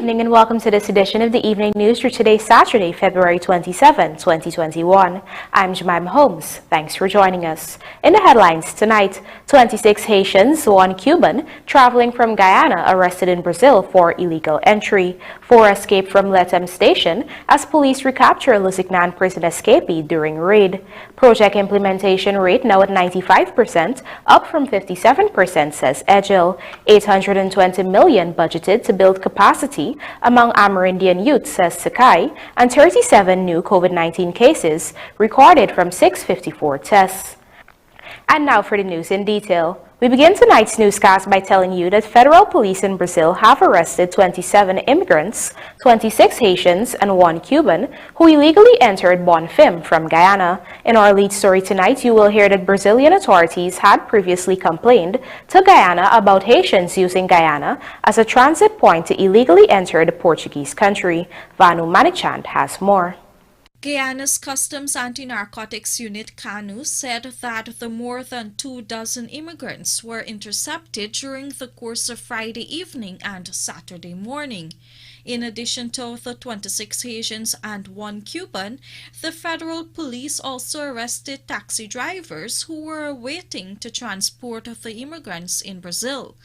evening and welcome to this edition of the Evening News for today, Saturday, February 27, 2021. I'm Jemima Holmes. Thanks for joining us. In the headlines tonight, 26 Haitians, 1 Cuban, traveling from Guyana arrested in Brazil for illegal entry. 4 escaped from LETHEM station as police recapture LUSIGNAN prison escapee during raid. Project implementation rate now at 95%, up from 57%, says EDGHILL. $820 million budgeted to build capacity among Amerindian youth, says SUKHAI, and 37 new COVID-19 cases recorded from 654 tests. And now for the news in detail. We begin tonight's newscast by telling you that federal police in Brazil have arrested 27 immigrants, 26 Haitians, and 1 Cuban who illegally entered Bonfim from Guyana. In our lead story tonight, you will hear that Brazilian authorities had previously complained to Guyana about Haitians using Guyana as a transit point to illegally enter the Portuguese country. Vanu Manichand has more. Guyana's Customs Anti-Narcotics Unit CANU said that the more than 24 immigrants were intercepted during the course of Friday evening and Saturday morning. In addition to the 26 Haitians and 1 Cuban, the federal police also arrested taxi drivers who were waiting to transport the immigrants in Brazil.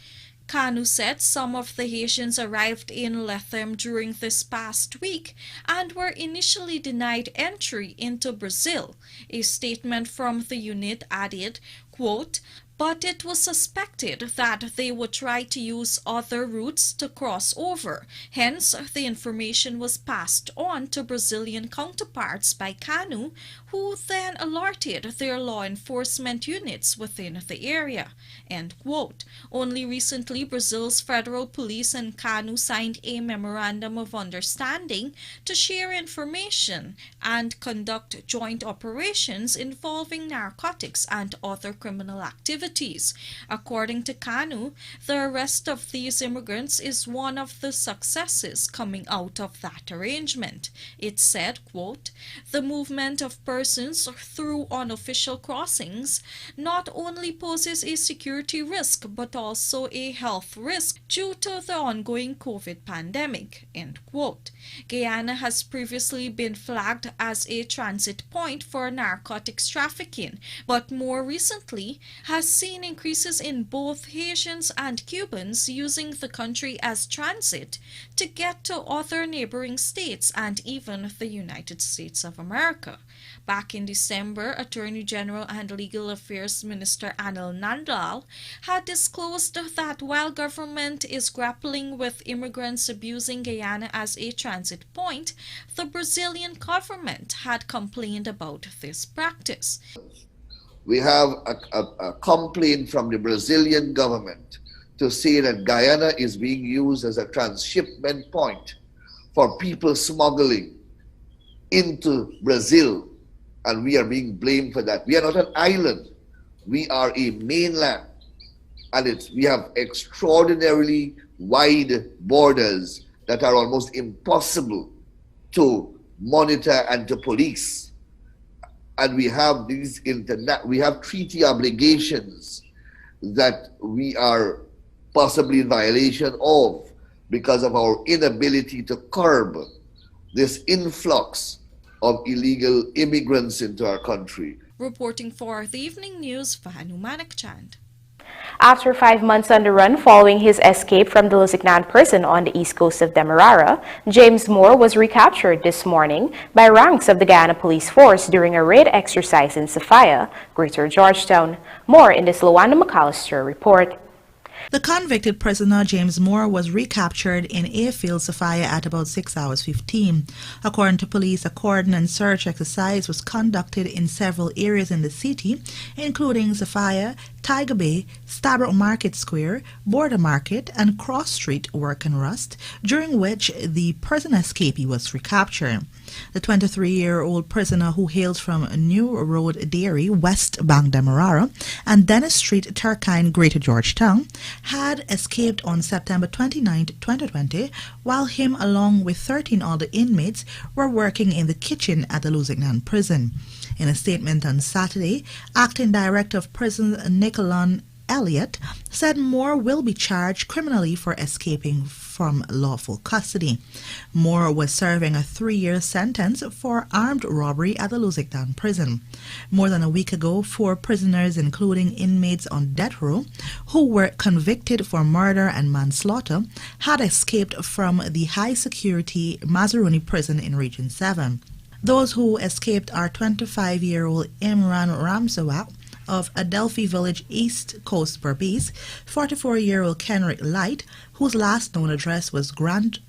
CANU said some of the Haitians arrived in LETHEM during this past week and were initially denied entry into Brazil. A statement from the unit added, quote, "But it was suspected that they would try to use other routes to cross over. Hence, the information was passed on to Brazilian counterparts by CANU, who then alerted their law enforcement units within the area." End quote. Only recently, Brazil's federal police and CANU signed a memorandum of understanding to share information and conduct joint operations involving narcotics and other criminal activities. According to CANU, the arrest of these immigrants is one of the successes coming out of that arrangement. It said, quote, "The movement of persons through unofficial crossings not only poses a security risk but also a health risk due to the ongoing COVID pandemic." End quote. Guyana has previously been flagged as a transit point for narcotics trafficking, but more recently has seen increases in both Haitians and Cubans using the country as transit to get to other neighboring states and even the United States of America. Back in December, Attorney General and Legal Affairs Minister Anil Nandlal had disclosed that while government is grappling with immigrants abusing Guyana as a transit point, the Brazilian government had complained about this practice. We have a complaint from the Brazilian government to say that Guyana is being used as a transshipment point for people smuggling into Brazil, and we are being blamed for that. We are not an island. We are a mainland, and we have extraordinarily wide borders that are almost impossible to monitor and to police. And we have we have treaty obligations that we are possibly in violation of because of our inability to curb this influx of illegal immigrants into our country. Reporting for the Evening News, Vanu Manichand. After 5 months on the run following his escape from the LUSIGNAN prison on the east coast of Demerara, James Moore was recaptured this morning by ranks of the Guyana Police Force during a raid exercise in Sophia, Greater Georgetown. More in this Luanda McAllister report. The convicted prisoner James Moore was recaptured in Airfield, Sophia at about 6 hours 15. According to police, a cordon and search exercise was conducted in several areas in the city, including Sophia, Tiger Bay, Stabrook Market Square, Border Market, and Cross Street, Work and Rust, during which the prison escapee was recaptured. The 23-year-old prisoner, who hails from New Road Dairy, West Bank, Demerara, and Dennis Street, Turkine, Greater Georgetown, had escaped on September 29, 2020, while him along with 13 other inmates were working in the kitchen at the LUSIGNAN prison. In a statement on Saturday, Acting Director of Prisons Nicolon Elliott said Moore will be charged criminally for escaping from lawful custody. Moore was serving a 3-year sentence for armed robbery at the LUSIGNAN prison. More than a week ago, 4 prisoners, including inmates on death row, who were convicted for murder and manslaughter, had escaped from the high-security Mazaruni prison in Region 7. Those who escaped are 25-year-old Imran Ramsawat of Adelphi Village, East Coast, Berbice, 44-year-old Kenrick Light, whose last known address was Grand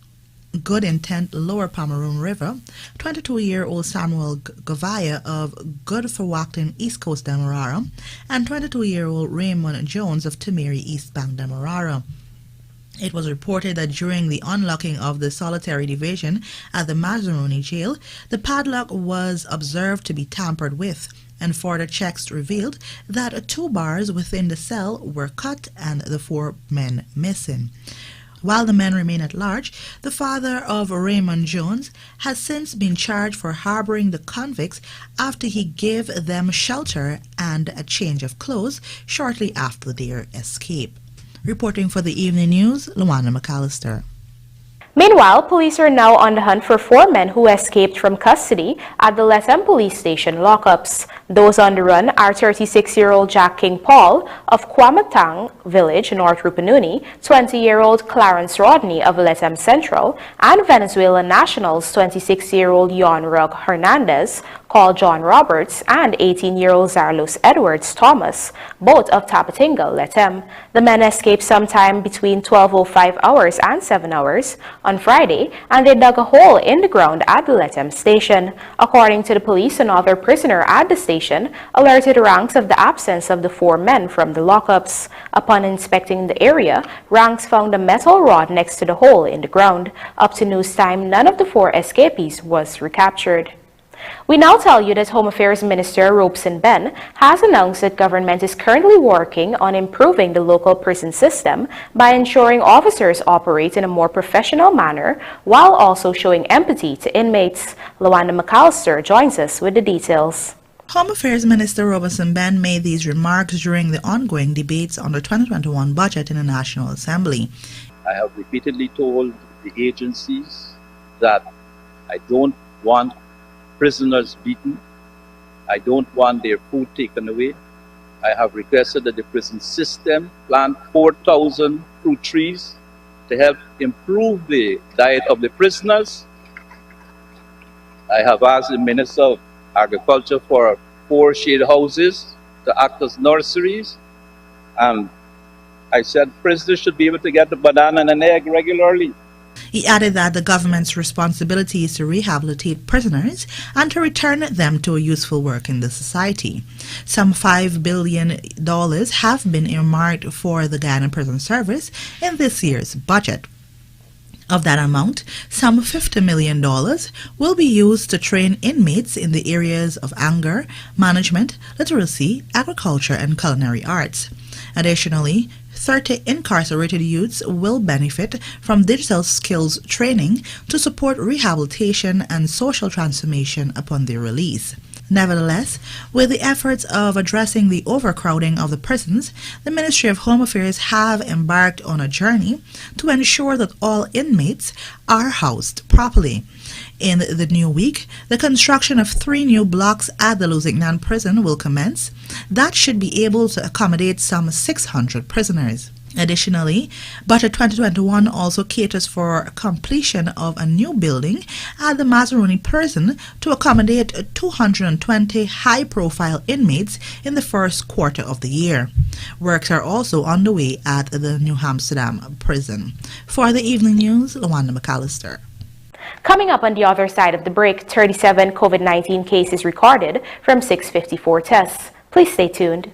Good Intent, Lower Pomeroon River, 22-year-old Samuel Govaya of Good for Wacton, East Coast, Demerara, and 22-year-old Raymond Jones of Tamiri, East Bank, Demerara. It was reported that during the unlocking of the solitary division at the Mazaruni jail, the padlock was observed to be tampered with, and further checks revealed that 2 bars within the cell were cut and the 4 men missing. While the men remain at large, the father of Raymond Jones has since been charged for harboring the convicts after he gave them shelter and a change of clothes shortly after their escape. Reporting for the Evening News, Luana McAllister. Meanwhile, police are now on the hunt for 4 men who escaped from custody at the LETHEM police station lockups. Those on the run are 36-year-old Jack King Paul of Kwamatang Village, North Rupununi, 20-year-old Clarence Rodney of LETHEM Central, and Venezuelan nationals 26-year-old Yon Rug Hernandez, called John Roberts, and 18-year-old Zarlos Edwards Thomas, both of Tapatinga, LETHEM. The men escaped sometime between 12:05 hours and 7 hours on Friday, and they dug a hole in the ground at the LETHEM station. According to the police, another prisoner at the station alerted ranks of the absence of the 4 men from the lockups. Upon inspecting the area, ranks found a metal rod next to the hole in the ground. Up to news time, none of the 4 escapees was recaptured. We now tell you that Home Affairs Minister Robeson Ben has announced that government is currently working on improving the local prison system by ensuring officers operate in a more professional manner while also showing empathy to inmates. Luana McAllister joins us with the details. Home Affairs Minister Robeson Ben made these remarks during the ongoing debates on the 2021 budget in the National Assembly. I have repeatedly told the agencies that I don't want prisoners beaten. I don't want their food taken away. I have requested that the prison system plant 4,000 fruit trees to help improve the diet of the prisoners. I have asked the Minister of Agriculture for 4 shade houses to act as nurseries. And I said prisoners should be able to get a banana and an egg regularly. He added that the government's responsibility is to rehabilitate prisoners and to return them to a useful work in the society. Some $5 billion have been earmarked for the Guyana Prison Service in this year's budget. Of that amount, some $50 million will be used to train inmates in the areas of anger management, literacy, agriculture, and culinary arts. Additionally, 30 incarcerated youths will benefit from digital skills training to support rehabilitation and social transformation upon their release. Nevertheless, with the efforts of addressing the overcrowding of the prisons, the Ministry of Home Affairs have embarked on a journey to ensure that all inmates are housed properly. In the new week, the construction of 3 new blocks at the LUSIGNAN prison will commence. That should be able to accommodate some 600 prisoners. Additionally, Budget 2021 also caters for completion of a new building at the Mazaruni prison to accommodate 220 high-profile inmates in the first quarter of the year. Works are also underway at the New Amsterdam prison. For the Evening News, Luana McAllister. Coming up on the other side of the break, 37 COVID-19 cases recorded from 654 tests. Please stay tuned.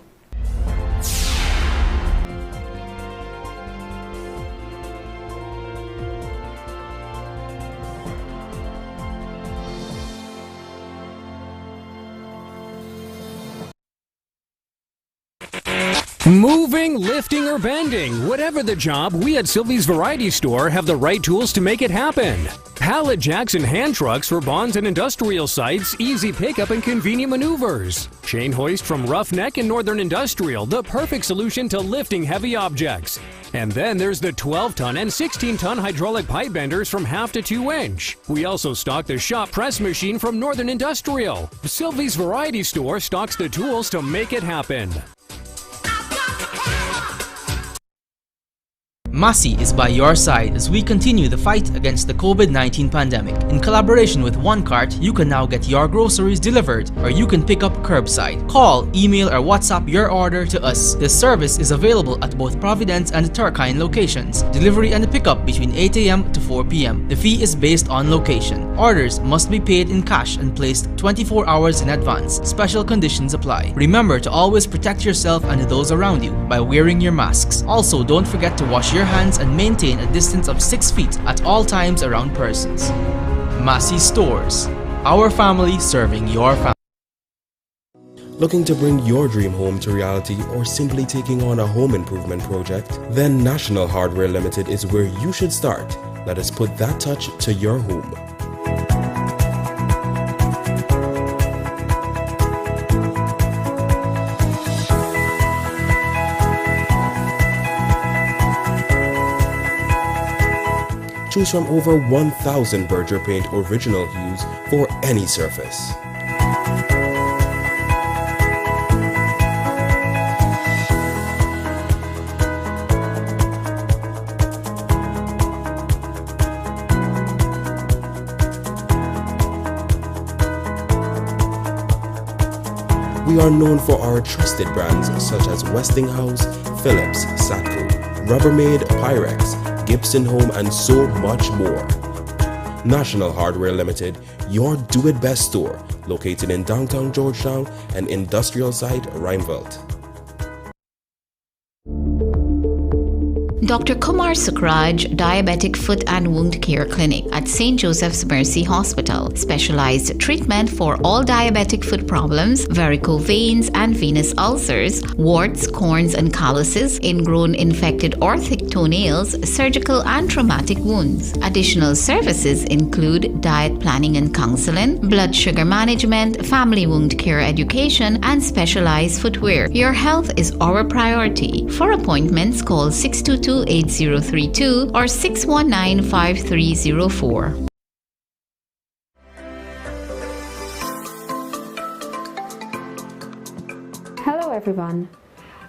Moving, lifting, or bending, whatever the job, we at Sylvie's Variety Store have the right tools to make it happen. Pallet jacks and hand trucks for bonds and industrial sites, easy pickup and convenient maneuvers. Chain hoist from Roughneck and Northern Industrial, the perfect solution to lifting heavy objects. And then there's the 12-ton and 16-ton hydraulic pipe benders from 1/2 to 2 inch. We also stock the shop press machine from Northern Industrial. Sylvie's Variety Store stocks the tools to make it happen. Massey is by your side as we continue the fight against the COVID-19 pandemic. In collaboration with One Cart, you can now get your groceries delivered or you can pick up curbside. Call, email, or WhatsApp your order to us. This service is available at both Providence and Turkine locations. Delivery and pickup between 8 a.m. to 4 p.m. The fee is based on location. Orders must be paid in cash and placed 24 hours in advance. Special conditions apply. Remember to always protect yourself and those around you by wearing your masks. Also, don't forget to wash your hands and maintain a distance of 6 feet at all times around persons. Massey Stores. Our family serving your family. Looking to bring your dream home to reality or simply taking on a home improvement project? Then National Hardware Limited is where you should start. Let us put that touch to your home. Choose from over 1,000 Berger Paint original hues for any surface. We are known for our trusted brands such as Westinghouse, Philips, Satco, Rubbermaid, Pyrex, Gibson Home, and so much more. National Hardware Limited, your do-it-best store, located in downtown Georgetown and industrial site Rheinveld. Dr. Kumar Sukraj Diabetic Foot and Wound Care Clinic at St. Joseph's Mercy Hospital. Specialized treatment for all diabetic foot problems, varicose veins and venous ulcers, warts, corns and calluses, ingrown infected or thick toenails, surgical and traumatic wounds. Additional services include diet planning and counseling, blood sugar management, family wound care education, and specialized footwear. Your health is our priority. For appointments, call 622-8032 or 619-5304. Hello everyone,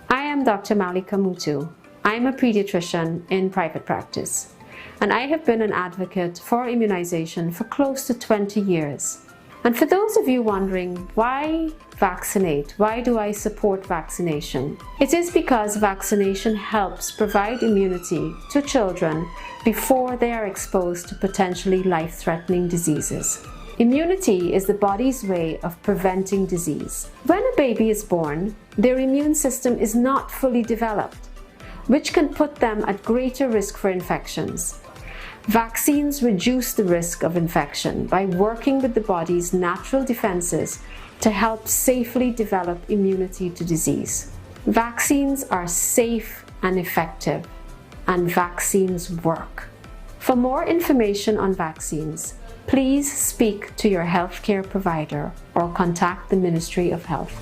I am Dr. Malika Mutu. I am a pediatrician in private practice, and I have been an advocate for immunization for close to 20 years. And for those of you wondering why vaccinate, why do I support vaccination? It is because vaccination helps provide immunity to children before they are exposed to potentially life-threatening diseases. Immunity is the body's way of preventing disease. When a baby is born, their immune system is not fully developed, which can put them at greater risk for infections. Vaccines reduce the risk of infection by working with the body's natural defenses to help safely develop immunity to disease. Vaccines are safe and effective, and vaccines work. For more information on vaccines, please speak to your healthcare provider or contact the Ministry of Health.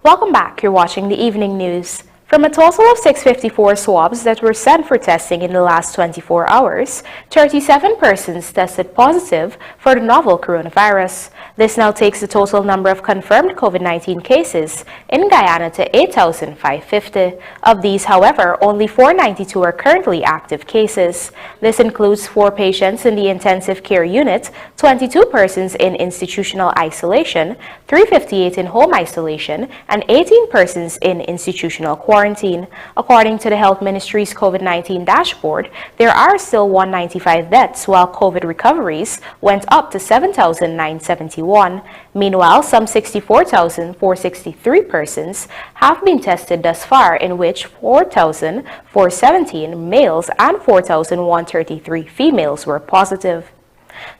Welcome back. You're watching the evening news. From a total of 654 swabs that were sent for testing in the last 24 hours, 37 persons tested positive for the novel coronavirus. This now takes the total number of confirmed COVID-19 cases in Guyana to 8,550. Of these, however, only 492 are currently active cases. This includes 4 patients in the intensive care unit, 22 persons in institutional isolation, 358 in home isolation, and 18 persons in institutional quarantine. quarantine. According to the Health Ministry's COVID-19 dashboard, there are still 195 deaths, while COVID recoveries went up to 7,971. Meanwhile, some 64,463 persons have been tested thus far, in which 4,417 males and 4,133 females were positive.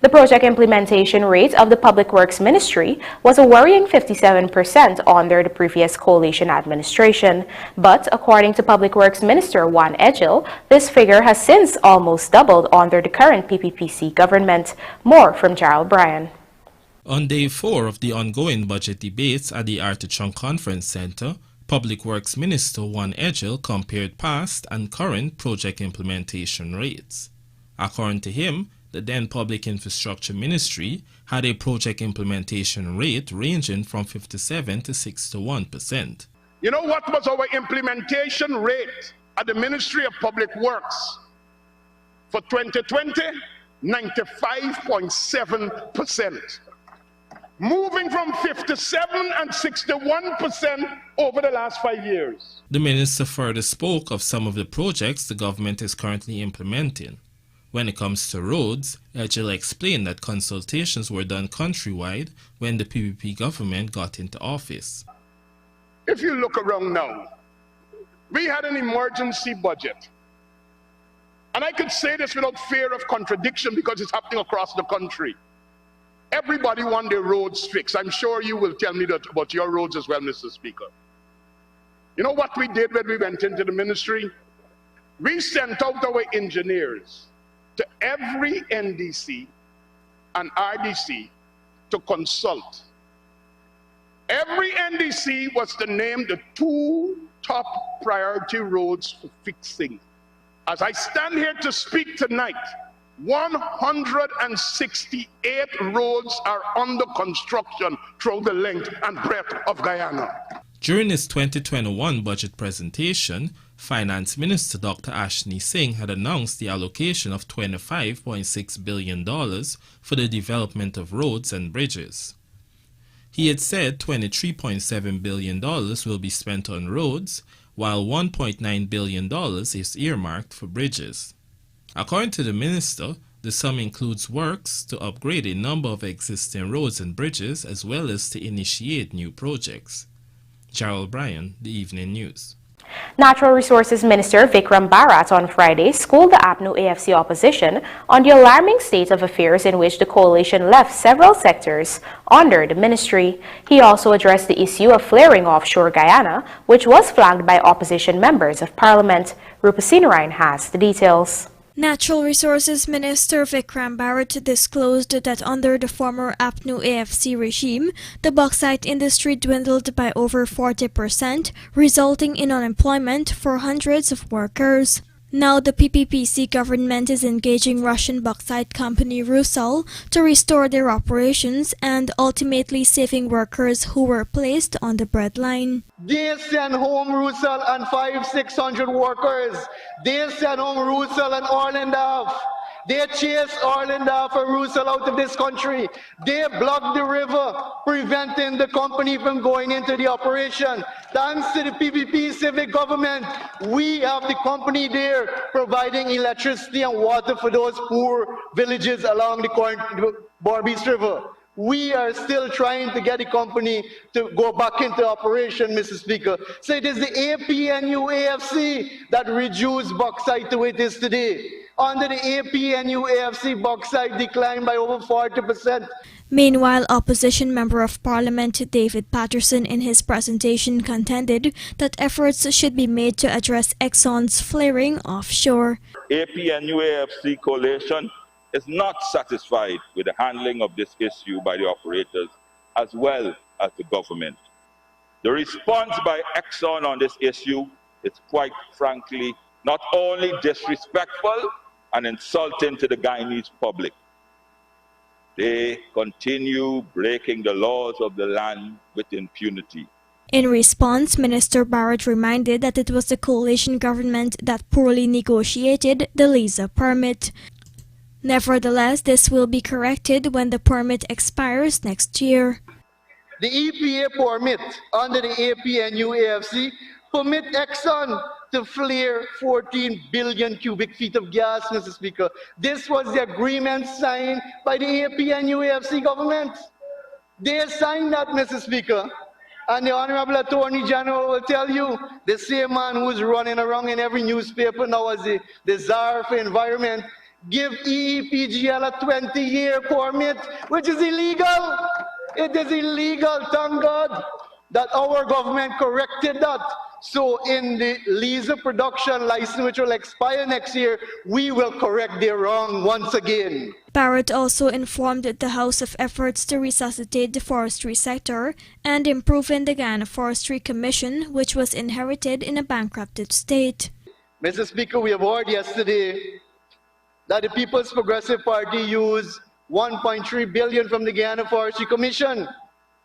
The project implementation rate of the Public Works Ministry was a worrying 57% under the previous coalition administration. But according to Public Works Minister EDGHILL, this figure has since almost doubled under the current PPPC government. More from Gerald Bryan. On day 4 of the ongoing budget debates at the Artichon Conference Center, Public Works Minister EDGHILL compared past and current project implementation rates. According to him, the then Public Infrastructure Ministry had a project implementation rate ranging from 57 to 61%. You know what was our implementation rate at the Ministry of Public Works for 2020? 95.7%. Moving from 57 and 61% over the last 5 years. The minister further spoke of some of the projects the government is currently implementing. When it comes to roads, EDGHILL explained that consultations were done countrywide when the PPP government got into office. If you look around now, we had an emergency budget. And I could say this without fear of contradiction because it's happening across the country. Everybody wants their roads fixed. I'm sure you will tell me that about your roads as well, Mr. Speaker. You know what we did when we went into the ministry? We sent out our engineers to every NDC and RDC to consult. Every NDC was to name the 2 top priority roads for fixing. As I stand here to speak tonight, 168 roads are under construction throughout the length and breadth of Guyana. During his 2021 budget presentation, Finance Minister Dr. Ashni Singh had announced the allocation of $25.6 billion for the development of roads and bridges. He had said $23.7 billion will be spent on roads, while $1.9 billion is earmarked for bridges. According to the minister, the sum includes works to upgrade a number of existing roads and bridges as well as to initiate new projects. Gerald Bryan, The Evening News. Natural Resources Minister Vikram Bharat on Friday schooled the APNU AFC opposition on the alarming state of affairs in which the coalition left several sectors under the ministry. He also addressed the issue of flaring offshore Guyana, which was flagged by opposition members of parliament. Rupa Sinarayan has the details. Natural Resources Minister Vikram Bharat disclosed that under the former APNU AFC regime, the bauxite industry dwindled by over 40%, resulting in unemployment for hundreds of workers. Now the PPPC government is engaging Russian bauxite company Rusal to restore their operations and ultimately saving workers who were placed on the breadline. They send home Rusal and 500-600 workers. They send home Rusal and oil and half. They chase oil and half and Rusal out of this country. They block the river, preventing the company from going into the operation. Thanks to the PPP civic government, we have the company there providing electricity and water for those poor villages along the Barbees River. We are still trying to get the company to go back into operation, Mr. Speaker. So it is the APNU AFC that reduced bauxite to where it is today. Under the APNU AFC, bauxite declined by over 40%. Meanwhile, opposition member of parliament David Patterson in his presentation contended that efforts should be made to address Exxon's flaring offshore. APNU AFC coalition is not satisfied with the handling of this issue by the operators as well as the government. The response by Exxon on this issue is quite frankly not only disrespectful and insulting to the Guyanese public. They continue breaking the laws of the land with impunity. In response, Minister Bharat reminded that it was the coalition government that poorly negotiated the Liza permit. Nevertheless, this will be corrected when the permit expires next year. The EPA permit under the APNU AFC permit Exxon to flare 14 billion cubic feet of gas, Mr. Speaker. This was the agreement signed by the AP and UAFC government. They signed that, Mr. Speaker. And the Honorable Attorney General will tell you, the same man who's running around in every newspaper now as the czar for environment, give EEPGL a 20-year permit, which is illegal. It is illegal, thank God, that our government corrected that. So in the lease of production license, which will expire next year, we will correct their wrong once again. Barrett also informed the House of efforts to resuscitate the forestry sector and improving the Guyana Forestry Commission, which was inherited in a bankrupted state. Mr. Speaker, we have heard yesterday that the People's Progressive Party used $1.3 billion from the Guyana Forestry Commission.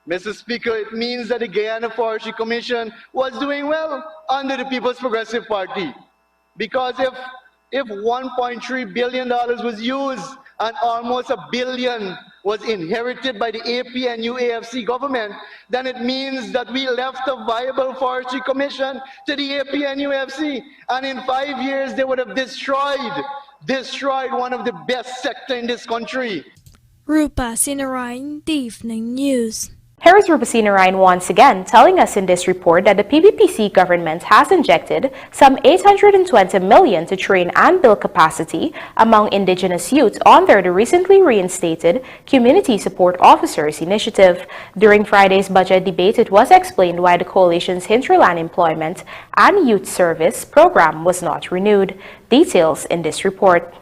Mr. Speaker, it means that the Guyana Forestry Commission was doing well under the People's Progressive Party. Because if $1.3 billion was used and almost $1 billion was inherited by the AP and UAFC government, then it means that we left a viable forestry commission to the AP and UAFC. And in 5 years, they would have destroyed one of the best sectors in this country. Rupa Sinarayan, The Evening News. Here is Rupa Sinarayan once again telling us in this report that the PBPC government has injected some $820 million to train and build capacity among indigenous youth under the recently reinstated Community Support Officers Initiative. During Friday's budget debate, it was explained why the coalition's Hinterland Employment and Youth Service program was not renewed. Details in this report.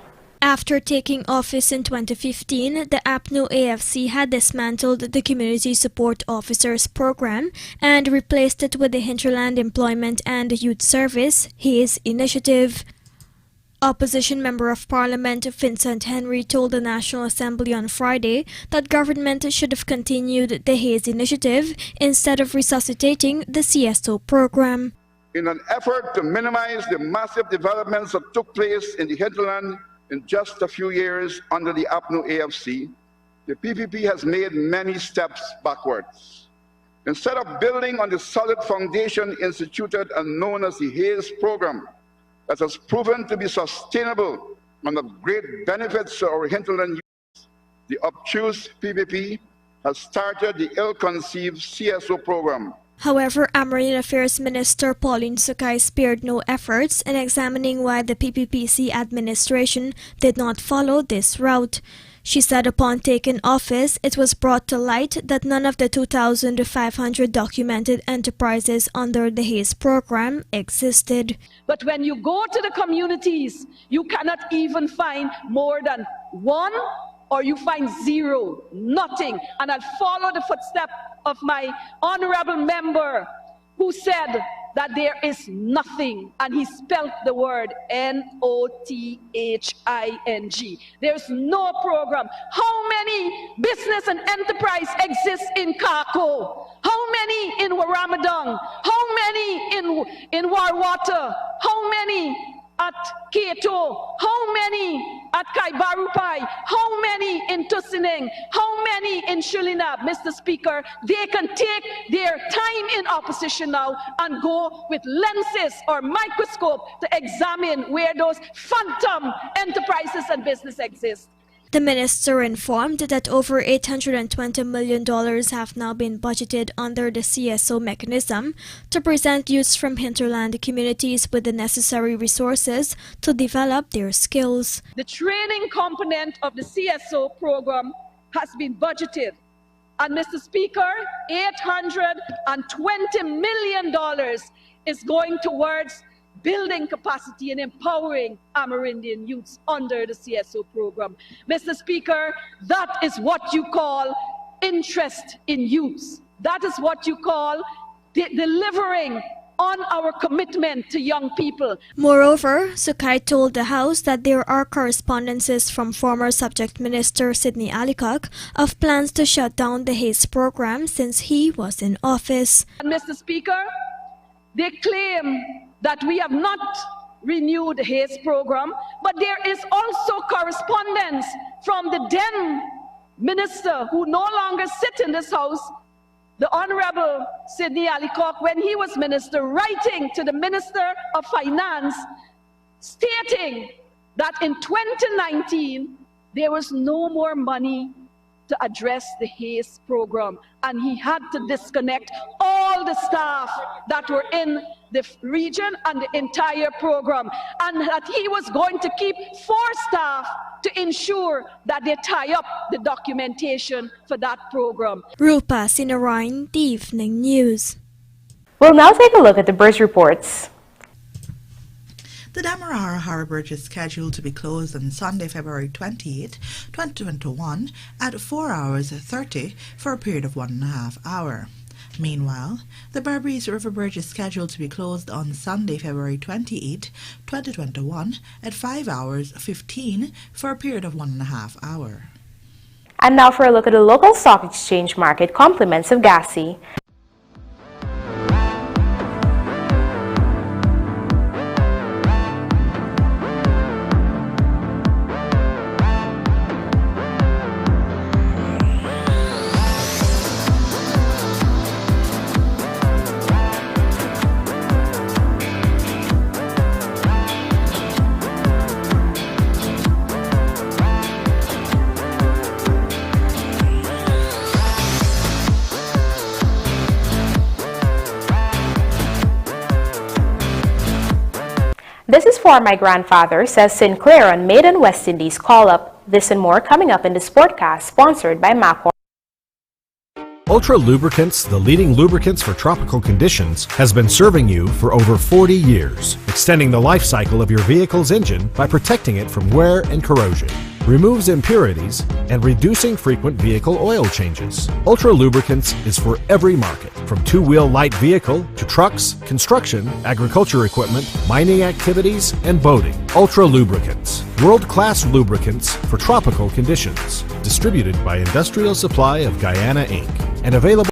After taking office in 2015, the APNU AFC had dismantled the Community Support Officers Program and replaced it with the Hinterland Employment and Youth Service, HAIS initiative. Opposition Member of Parliament Vincent Henry told the National Assembly on Friday that government should have continued the HAIS initiative instead of resuscitating the CSO program. In an effort to minimize the massive developments that took place in the hinterland in just a few years under the APNU AFC, the PPP has made many steps backwards. Instead of building on the solid foundation instituted and known as the HAIS program that has proven to be sustainable and of great benefits to our hinterland youth, the obtuse PPP has started the ill-conceived CSO program. However, American Affairs Minister Pauline SUKHAI spared no efforts in examining why the PPPC administration did not follow this route. She said upon taking office, it was brought to light that none of the 2,500 documented enterprises under the HAIS program existed. But when you go to the communities, you cannot even find more than one, or you find zero, nothing. And I'll follow the footsteps of my honorable member who said that there is nothing, and he spelled the word NOTHING. There's no program. How many business and enterprise exist in Kako? How many in Waramadang? How many in Warwater? How many at Keto? How many at Kaibarupai? How many in Tusineng? How many in Shulinab? Mr. Speaker, they can take their time in opposition now and go with lenses or microscope to examine where those phantom enterprises and business exist. The minister informed that over $820 million have now been budgeted under the CSO mechanism to present youths from hinterland communities with the necessary resources to develop their skills. The training component of the CSO program has been budgeted. And Mr. Speaker, $820 million is going towards building capacity and empowering Amerindian youths under the CSO program. Mr. Speaker, that is what you call interest in youths. That is what you call delivering on our commitment to young people. Moreover, SUKHAI told the House that there are correspondences from former Subject Minister Sidney Alicock of plans to shut down the HAIS program since he was in office. And Mr. Speaker, they claim that we have not renewed the HAIS program, but there is also correspondence from the then minister who no longer sits in this house the Honorable Sidney Alicock, when he was minister, writing to the Minister of Finance, stating that in 2019, there was no more money to address the HACE program, and he had to disconnect all the staff that were in the region and the entire program, and that he was going to keep 4 staff to ensure that they tie up the documentation for that program. Rupa Sinarayan, The Evening News. We'll now take a look at the bridge reports. The Demerara Harbour Bridge is scheduled to be closed on Sunday, February 28, 2021 at 4 hours 30 for a period of 1.5 hours. Meanwhile, the Berbice River Bridge is scheduled to be closed on Sunday, February 28, 2021 at 5 hours 15 for a period of 1.5 hours. And now for a look at the local stock exchange market compliments of GASI. This is for my grandfather, says Sinclair on Maiden West Indies call-up. This and more coming up in the Sportcast, sponsored by Macor. Ultra Lubricants, the leading lubricants for tropical conditions, has been serving you for over 40 years, extending the life cycle of your vehicle's engine by protecting it from wear and corrosion, removes impurities, and reducing frequent vehicle oil changes. Ultra Lubricants is for every market, from two-wheel light vehicle to trucks, construction, agriculture equipment, mining activities, and boating. Ultra Lubricants, world-class lubricants for tropical conditions. Distributed by Industrial Supply of Guyana, Inc. and available.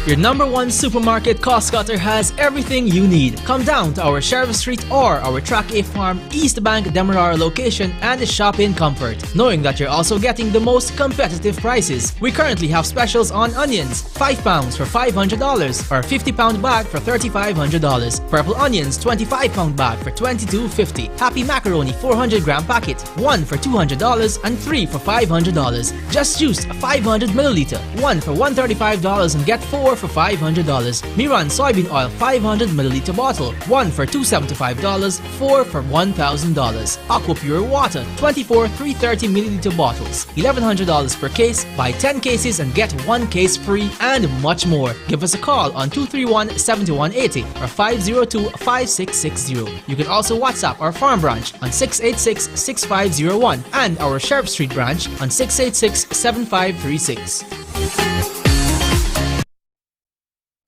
Your #1 supermarket cost cutter has everything you need. Come down to our Sheriff Street or our Track A Farm East Bank Demerara location and shop in comfort, knowing that you're also getting the most competitive prices. We currently have specials on onions, 5 pounds for $500 or 50-pound bag for $3,500. Purple onions, 25-pound bag for $22.50. Happy macaroni, 400-gram packet, 1 for $200 and 3 for $500. Just Juice, 500 milliliter, 1 for $135 and get 4 for $500. Miran soybean oil 500 milliliter bottle, 1 for $275, 4 for $1,000. Aqua Pure water 24 330 milliliter bottles, $1,100 per case. Buy 10 cases and get 1 case free, and much more. Give us a call on 231-7180 or 502-5660. You can also WhatsApp our farm branch on 686-6501 and our Sheriff Street branch on 686-7536.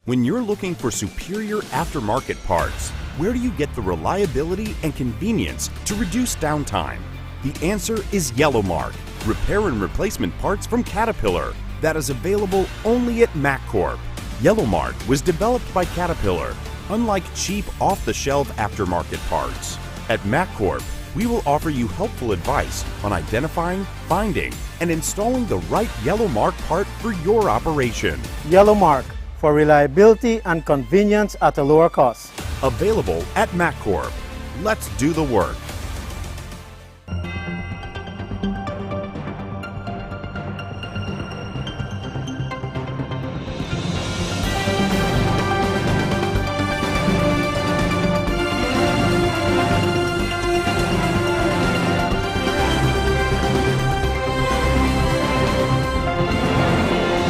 When you're looking for superior aftermarket parts, where do you get the reliability and convenience to reduce downtime? The answer is Yellowmark, repair and replacement parts from Caterpillar, that is available only at MacCorp. Yellowmark was developed by Caterpillar, unlike cheap off-the-shelf aftermarket parts. At MacCorp, we will offer you helpful advice on identifying, finding, and installing the right Yellowmark part for your operation. Yellowmark, for reliability and convenience at a lower cost. Available at MacCorp. Let's do the work.